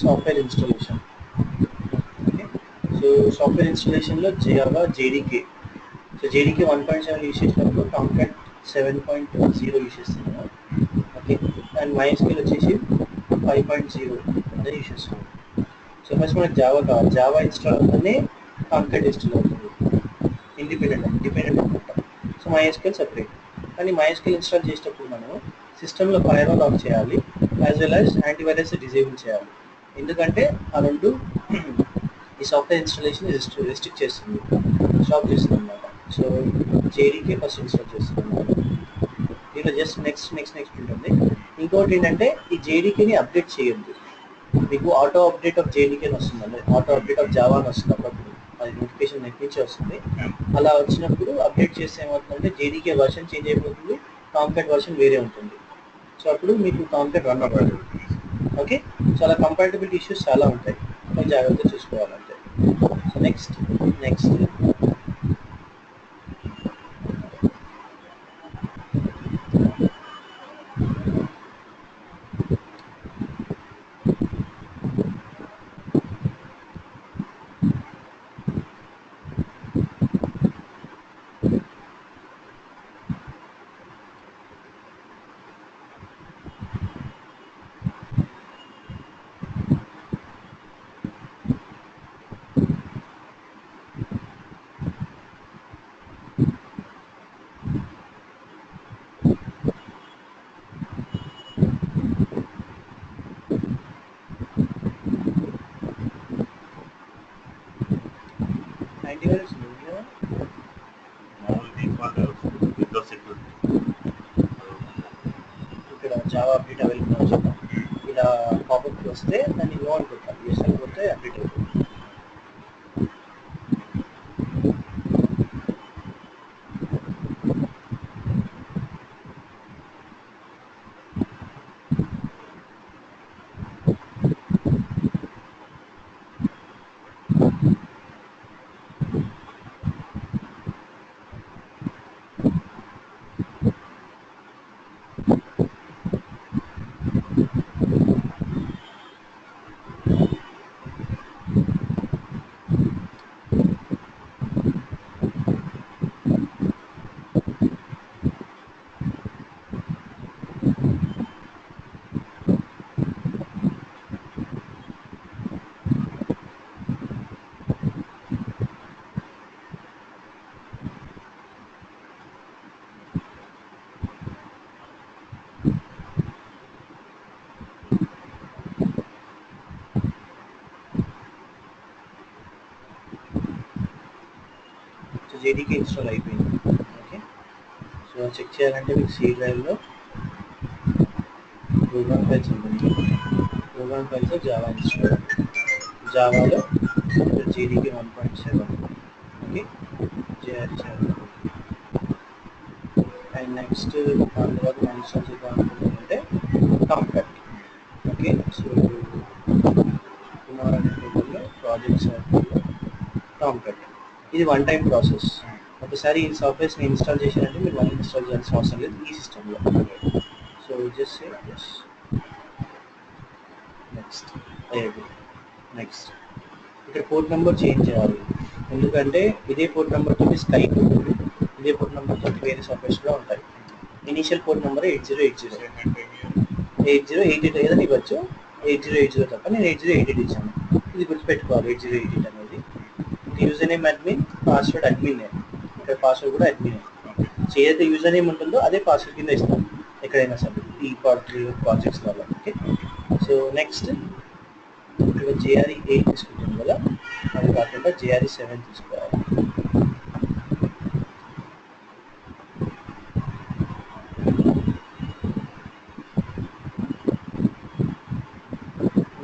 Software installation. Okay, so software ఇన్స్టాలేషన్లో Java JDK. So JDK 1.7 use చేసినప్పుడు Tomcat 7.0 use చేస్తున్నాను. Okay, and MySQL వచ్చేసి 5.0 అనేది యూస్ చేస్తున్నాను. సో ఫస్ట్ మనకి జావా కావాలి. జావా ఇన్స్టాల్ అవుతుందని కాంకాట్ ఇన్స్టాల్ అవుతుంది. డిపెండెంట్ అనమాట. So MySQL separate. కానీ MySQL ఇన్స్టాల్ చేసేటప్పుడు మనం సిస్టంలో ఫైర్వాల్ ఆఫ్ చేయాలి, as well as antivirus disable చేయాలి. ఎందుకంటే ఆ రెండు ఈ సాఫ్ట్వేర్ ఇన్స్టాలేషన్ రెస్ట్రిక్ట్ చేస్తుంది, స్టాప్ చేస్తుంది అనమాట. సో జేడీకే ఫస్ట్ ఇన్స్టాల్ చేస్తున్నాను. దీంట్లో జస్ట్ నెక్స్ట్ ఉంటుంది. ఇంకోటి ఏంటంటే ఈ జేడీకేని అప్డేట్ చేయొద్దు. మీకు ఆటో అప్డేట్ ఆఫ్ జేడీకే అని వస్తుందండి, ఆటో అప్డేట్ ఆఫ్ జావా అని వస్తుంది అప్పుడప్పుడు. అది నోటిఫికేషన్ నెట్ నుంచి వస్తుంది. అలా వచ్చినప్పుడు అప్డేట్ చేస్తే ఏమవుతుందంటే జేడీకే వర్షన్ చేంజ్ అయిపోతుంది, కాంకాట్ వర్షన్ వేరే ఉంటుంది. సో అప్పుడు మీకు కాంకాట్ రన్ అవ్వదు. ఓకే, సో అలా కంపాటబిలిటీ ఇష్యూస్ చాలా ఉంటాయి, కొంచెం జాగ్రత్తగా చూసుకోవాలంటే. సో నెక్స్ట్ యాంటీవైరస్ ఇక్కడ జావా అప్డేట్ అవైలబుల్ అని చెప్పాం. ఇలా పాపప్ వస్తే దాన్ని నో అని కొట్టాలి, ఎస్ అని కొడితే అప్డేట్ అవుతుంది. సో జేడీకే ఇన్స్టాల్ అయిపోయింది. ఓకే, సో చెక్ చేయాలంటే మీకు సి డ్రైవ్లో ప్రోగ్రామ్ ఫైల్స్ ఉంటుంది. ప్రోగ్రామ్ ఫైల్స్లో జావా ఇన్స్టాల్, జావాలో జేడీకే 1.7. ఓకే, జేఆర్7. అండ్ నెక్స్ట్ దాని తర్వాత మనం ఇన్స్టాల్ చేద్దాం అనుకుంటే కాంకాట్. ఓకే, సో కుమార్ అనే టేబుల్లో ప్రాజెక్ట్స్ కాంకాట్. ఇది వన్ టైం ప్రాసెస్. ఒకసారి ఈ సాఫ్ట్వేర్స్ని ఇన్స్టాల్ చేశారంటే మీరు మళ్ళీ ఇన్స్టాల్ చేయాల్సిన అవసరం లేదు ఈ సిస్టంలో. So just say yes. Next ఇక్కడ పోర్ట్ నెంబర్ చేంజ్ చేయాలి, ఎందుకంటే ఇదే పోర్ట్ నెంబర్ తోటి స్కైప్ ఉంటుంది, ఇదే పోర్ట్ నెంబర్ తోటి వేరే సాఫ్ట్వేర్స్ కూడా ఉంటాయి. ఇనీషియల్ పోర్ట్ నెంబర్ 8088 ఏదైనా ఇవ్వచ్చు, 8080 తప్ప నేను 8088 ఇచ్చాను. ఇది గుర్తుపెట్టుకోవాలి, 8088 అనేది. User name admin, password admin name. ఇక్కడ పాస్వర్డ్ కూడా అడ్మిన్ నేమ్. సో ఏదైతే యూజర్ నేమ్ ఉంటుందో అదే పాస్వర్డ్ కింద ఇస్తాం ఎక్కడైనా సరే ఈ ప్రాజెక్ట్స్ వల్ల. ఓకే, సో నెక్స్ట్ ఇక్కడ JRE8 తీసుకుంటాం కదా, అది కాకుండా JRE7 తీసుకోవాలి.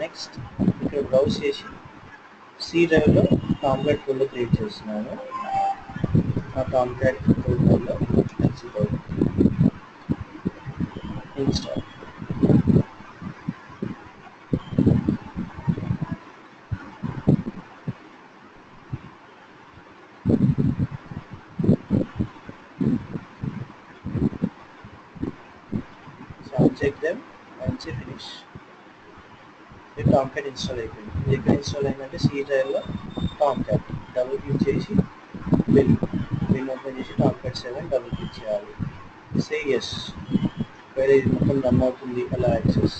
నెక్స్ట్ ఇక్కడ బ్రౌజ్ చేసి సి డ్రైవ్లో కాంకాట్ ఫోల్డర్ క్రియేట్ చేస్తున్నాను. ఆ కాంకాట్ ఫోల్డర్లో execute install. So I'll check them and say finish. Tomcat install అయిపోయింది. ఇది ఎక్కడ ఇన్స్టాల్ అయిందంటే సి డ్రైవ్లో టామ్క్యాట్ డబుల్ క్లిక్ చేసి బిన్ ఓపెన్ చేసి టామ్క్యాట్ 7 డబుల్ క్లిక్ చేయాలి. Say yes. వేరే ఇది మొత్తం రన్ అవుతుంది అలా యాక్సెస్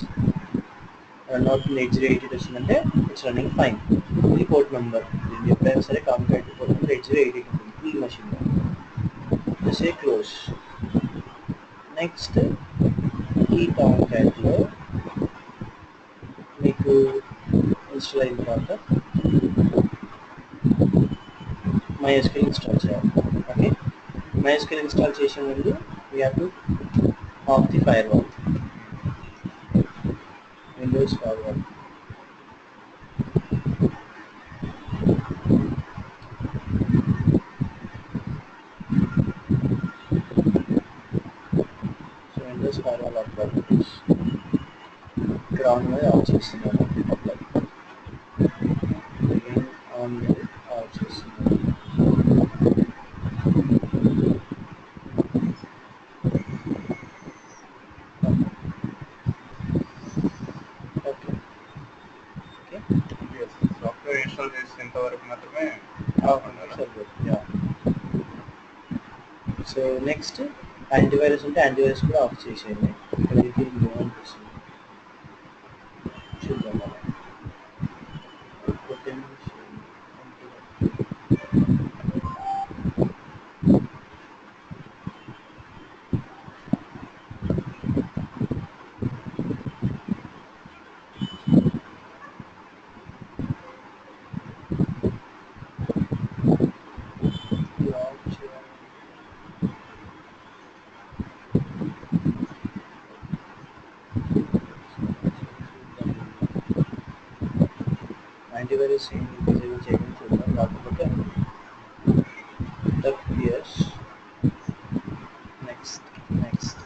రన్ అవుతుంది 8088 వచ్చిందంటే ఇట్స్ రన్నింగ్ ఫైన్. ఇది పోర్ట్ నెంబర్. దీన్ని ఎప్పుడైనా సరే టామ్క్యాట్ పోర్ట్ నెంబర్ 8088 ఉంటుంది ఈ మెషిన్లో. సే క్లోజ్. నెక్స్ట్ ఈ టామ్క్యాట్లో మీకు ఇన్స్టాల్ అయిన తర్వాత MySQL ఇన్స్టాల్ చేయాలి. ఓకే, MySQL ఇన్స్టాల్ చేసే ముందు we have to of the firewall, Windows firewall. So Windows firewall of properties ఇక్కడ ఆన్ మీద ఆఫ్ చేస్తున్నాను. అప్లై అగైన్ ఆన్ మీద ఆఫ్ చేస్తున్నాను. ఓకే ఓకే సాఫ్ట్వేర్ ఇన్స్టాల్ చేసేంత వరకు మాత్రమే యా. సో నెక్స్ట్ యాంటీవైరస్ ఉంటే యాంటీవైరస్ కూడా ఆఫ్ చేసేయండి. ఇక్కడ ఇది అనిపిస్తుంది చూద్దాం మనం. యాంటీవైరస్ ఏం డిజేబుల్ చేయడం చూద్దాం. కాకపోతే ఎస్ నెక్స్ట్ నెక్స్ట్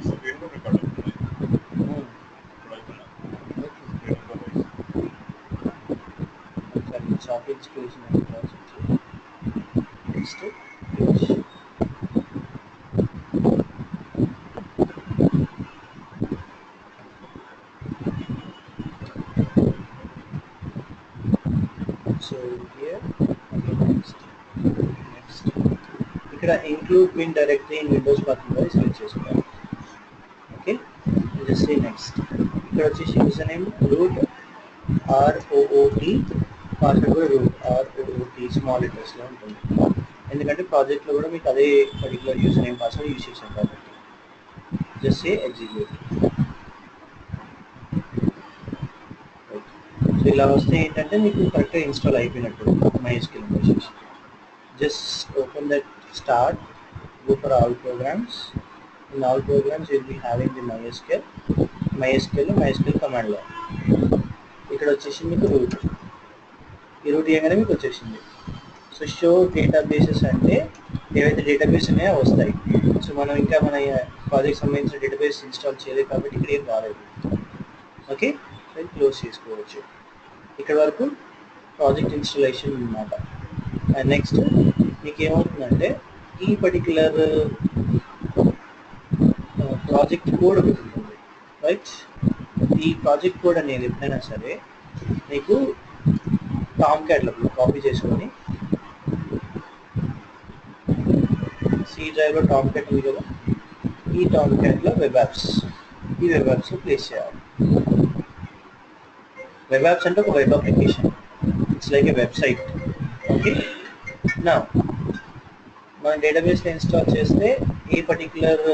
స్క్రీన్ కూడా రికార్డ్ అవుతుంది. Shopping station next so here next ఇక్కడ include pin directly in Windows పక్కన సెలెక్ట్ చేసుకోవాలి. Okay, just say next. ఇక్కడ వచ్చేసి user name root ROOT, password కూడా రూట్ ROOT స్మాల్ లెటర్స్లో ఉంటుంది. ఎందుకంటే ప్రాజెక్ట్లో కూడా మీకు అదే particular user name password use చేసాం కాబట్టి. Just say execute. సో ఇలా వస్తే ఏంటంటే మీకు కరెక్ట్గా ఇన్స్టాల్ అయిపోయినట్టు MySQL వచ్చేసి. Just open that start, go for all programs. In all programs you will be having the MySQL command line. ఇక్కడ వచ్చేసి మీకు రూట్, ఈ రూట్ ఇవ్వగానే మీకు వచ్చేసింది. సో షో డేటాబేసెస్ అంటే ఏవైతే డేటాబేస్ ఉన్నాయో వస్తాయి. సో మనం ఇంకా మన ప్రాజెక్ట్ సంబంధించిన డేటాబేస్ ఇన్స్టాల్ చేయలేదు కాబట్టి ఇక్కడ ఏం రాలేదు. ఓకే, సో క్లోజ్ చేసుకోవచ్చు. ఇక్కడ వరకు ప్రాజెక్ట్ ఇన్స్టాలేషన్ అన్నమాట. అండ్ నెక్స్ట్ మీకు ఏమవుతుందంటే ఈ పర్టికులర్ ప్రాజెక్ట్ కోడ్ ఒకటి ఉంటుంది, రైట్? ఈ ప్రాజెక్ట్ కోడ్ అనేది ఎప్పుడైనా సరే మీకు టామ్క్యాట్లో కాపీ చేసుకొని సి డ్రైవ్లో టామ్క్యాట్ ఉంది కదా, ఈ టామ్క్యాట్లో వెబ్ యాప్స్లో ప్లేస్ చేయాలి. వెబ్ యాప్స్ అంటే ఒక web application, it's like A website. Okay, నా మన డేటాబేస్లో ఇన్స్టాల్ చేస్తే ఏ పర్టికులర్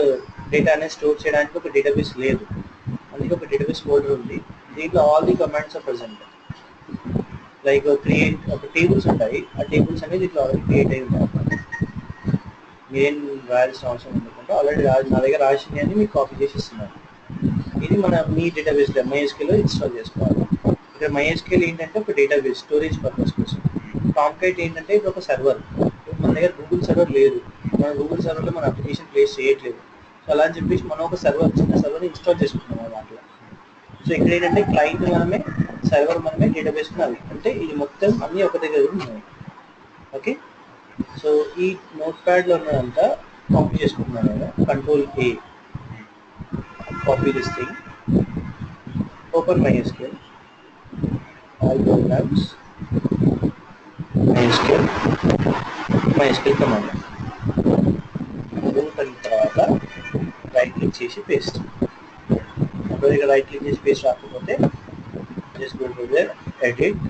డేటా అనేది స్టోర్ చేయడానికి ఒక డేటాబేస్ లేదు, అందుకే ఒక డేటాబేస్ ఫోల్డర్ ఉంది. దీంట్లో all the commands are present. Like create ఒక టేబుల్స్ ఉంటాయి, ఆ టేబుల్స్ అనేది ఇట్లా ఆల్రెడీ క్రియేట్ అయి ఉంటాయి. మీరేం రాయాల్సిన అవసరం ఉండకుండా ఆల్రెడీ నా దగ్గర రాసింది అని మీకు కాపీ చేసి ఇస్తున్నాను. ఇది మీ డేటాబేస్లో MySQLలో ఇన్స్టాల్ చేసుకోవాలి. ఇక్కడ MySQL ఏంటంటే ఒక డేటాబేస్ స్టోరేజ్ పర్పస్ కోసం. టామ్క్యాట్ ఏంటంటే ఇది ఒక సర్వర్. మన దగ్గర గూగుల్ సర్వర్ లేదు, మన గూగుల్ సర్వర్లో మన అప్లికేషన్ ప్లేస్ చేయట్లేదు. సో అలా అని చెప్పేసి మనం ఒక చిన్న సర్వర్ని ఇన్స్టాల్ చేసుకుంటున్నాం మన దాంట్లో. సో ఇక్కడ ఏంటంటే క్లయింట్ మనమే, సర్వర్ మనమే, డేటాబేస్ మనమే, అంటే ఇది మొత్తం అన్నీ ఒక దగ్గర ఉన్నాయి. ఓకే, సో ఈ నోట్ ప్యాడ్లో ఉన్నదంతా కాపీ చేసుకుంటున్నాను నేను. Control-A, copy this thing, open MySQL, all programs, MySQL command root అయిన తర్వాత రైట్ క్లిక్ చేసి పేస్ట్. అప్పుడు ఇక్కడ రైట్ క్లిక్ చేసి పేస్ట్ రాకపోతే just go to there, edit,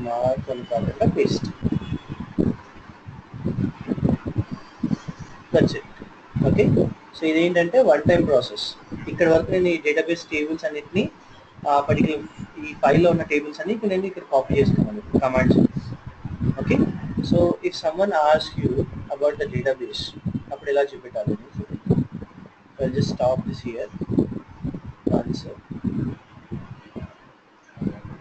mark అని కాకుండా paste. That's it. Okay, so ఇదేంటంటే వన్ టైం ప్రాసెస్. ఇక్కడ వరకు నేను ఈ డేటాబేస్ టేబుల్స్ అన్నిటిని పర్టికులర్ ఈ ఫైల్లో ఉన్న టేబుల్స్ అన్ని నేను ఇక్కడ కాపీ చేసుకున్నాను commands. Okay, so if someone ask you about the database, అప్పుడు ఎలా చూపెట్టాలి? I'll just stop this here. Answer.